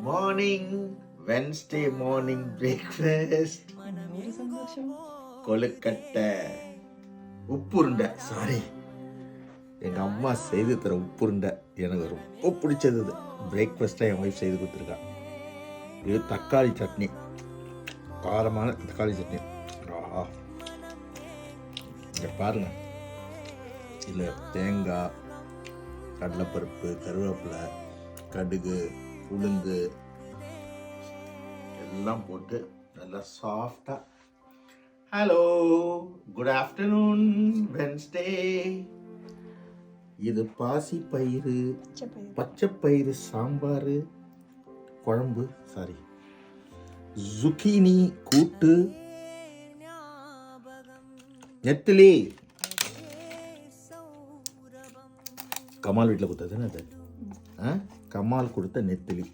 Morning Wednesday morning breakfast ஒரு சந்தோஷம். கொழுக்கட்டை உப்புருண்டை. Sorry, எங்கள் அம்மா செய்து தர உப்புருண்டை எனக்கு ரொம்ப பிடிச்சது. இது பிரேக்ஃபாஸ்ட்டாக என் ஒய்ஃப் செய்து கொடுத்துருக்கா. இது தக்காளி சட்னி, காரமான தக்காளி சட்னி. ஆஹா, இங்கே பாருங்க, இதில் தேங்காய், கடலைப்பருப்பு, கருவேப்பிலை, கடுகு, உளுந்து எல்லாம் போட்டு நல்லா சாஃப்டாக. Hello, good afternoon Wednesday. இது பாசி பயிறு, பச்சை பயிறு சாம்பார் குழம்பு, சாரி ஜுக்கீனி கூட்டு, நெத்திலி. கமால் வீட்டில் கொடுத்தது தானே அது? கமால் கொடுத்த நெத்திலி.